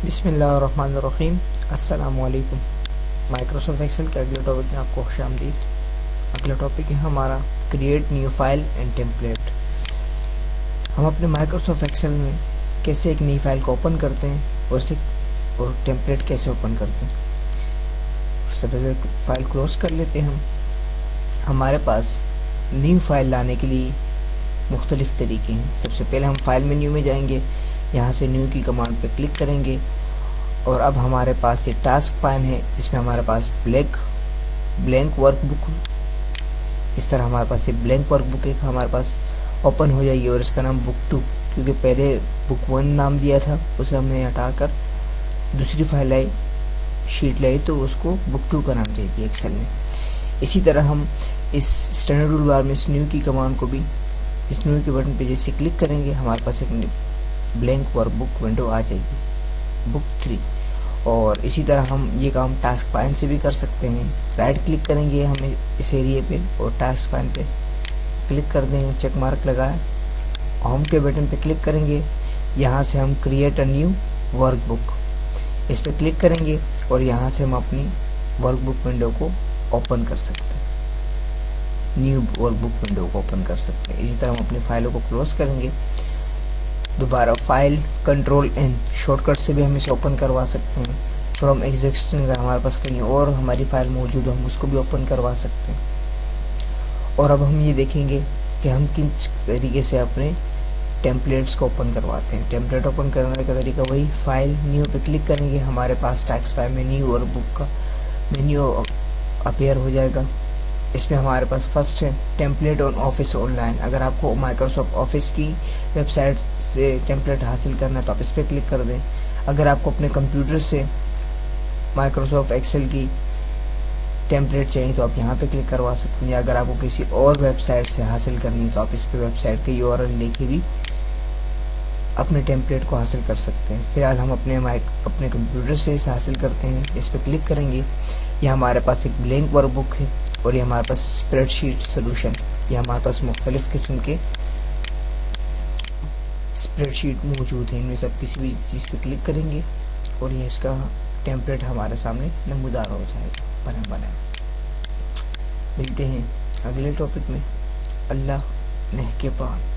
بسم اللہ الرحمن الرحیم۔ السلام علیکم۔ مائکروسافٹ ایکسل کے اگلے ٹاپک میں آپ کو خوش آمدید۔ اگلا ٹاپک ہے ہمارا create new file and template. ہم اپنے مائکروسافٹ ایکسل میں کیسے ایک نئی فائل کو اوپن کرتے ہیں اور ٹیمپلیٹ کیسے اوپن کرتے ہیں۔ سب سے فائل کلوز کر لیتے ہیں۔ ہمارے پاس نیو فائل لانے کے لیے مختلف طریقے ہیں۔ سب سے پہلے ہم فائل مینیو میں جائیں گے، یہاں سے نیو کی کمانڈ پہ کلک کریں گے، اور اب ہمارے پاس یہ ٹاسک پائن ہے، اس میں ہمارے پاس بلینک ورک بک، اس طرح ہمارے پاس یہ بلینک ورک بک ایک ہمارے پاس اوپن ہو جائے گی، اور اس کا نام بک 2، کیونکہ پہلے بک 1 نام دیا تھا، اسے ہم نے ہٹا کر دوسری فائل لائی، شیٹ لائی، تو اس کو بک 2 کا نام دے دیا ایکسل میں۔ اسی طرح ہم اس اسٹینڈرڈ ٹول بار میں اس نیو کی کمانڈ کو بھی، اس نیو کے بٹن پہ جیسے کلک کریں گے ہمارے پاس ایک بلینک ورک بک ونڈو آ جائے گی، بک 3۔ اور اسی طرح ہم یہ کام ٹاسک پائن سے بھی کر سکتے ہیں۔ رائٹ کلک کریں گے ہم اس ایریے پہ اور ٹاسک پائن پہ کلک کر دیں گے، چیک مارک لگائے، ہوم کے بٹن پہ کلک کریں گے، یہاں سے ہم کریٹ اے نیو ورک بک، اس پہ کلک کریں گے، اور یہاں سے ہم اپنی ورک بک ونڈو کو اوپن کر سکتے ہیں، نیو ورک بک ونڈو کو اوپن کر سکتے ہیں۔ اسی طرح ہم اپنی فائلوں کو کلوز کریں گے، دوبارہ file control N shortcut سے بھی ہم اسے اوپن کروا سکتے ہیں۔ فرام ایگزسٹنگ، اگر ہمارے پاس کہیں اور ہماری فائل موجود ہو ہم اس کو بھی اوپن کروا سکتے ہیں۔ اور اب ہم یہ دیکھیں گے کہ ہم کن طریقے سے اپنے ٹیمپلیٹس کو اوپن کرواتے ہیں۔ ٹیمپلیٹ اوپن کرنے کا طریقہ وہی، فائل نیو پہ کلک کریں گے، ہمارے پاس ٹیکسٹ فائل میں نیو ورک بک کا مینیو اپیئر ہو جائے گا۔ اس میں ہمارے پاس فرسٹ ہے template on office on line. اگر آپ کو مائکروسافٹ آفس کی ویب سائٹ سے ٹیمپلیٹ حاصل کرنا ہے تو آپ اس پہ کلک کر دیں۔ اگر آپ کو اپنے کمپیوٹر سے مائکروسافٹ ایکسل کی ٹیمپلیٹ چاہیے تو آپ یہاں پہ کلک کروا سکتے ہیں، یا اگر آپ کو کسی اور ویب سائٹ سے حاصل کرنی ہے تو آپ اس پہ ویب سائٹ کے URL لے کے بھی اپنے ٹیمپلیٹ کو حاصل کر سکتے ہیں۔ فی الحال ہم اپنے کمپیوٹر سے اسے حاصل کرتے ہیں، اس پہ کلک کریں گے، یہ ہمارے پاس ایک بلینک ورک بک ہے، اور یہ ہمارے پاس اسپریڈ شیٹ سولوشن، یہ ہمارے پاس مختلف قسم کے اسپریڈ شیٹ موجود ہیں، ان میں سے آپ کسی بھی چیز پہ کلک کریں گے اور یہ اس کا ٹیمپلیٹ ہمارے سامنے نمودار ہو جائے گا بنا۔ ملتے ہیں اگلے ٹاپک میں۔ اللہ نہہ کے پان۔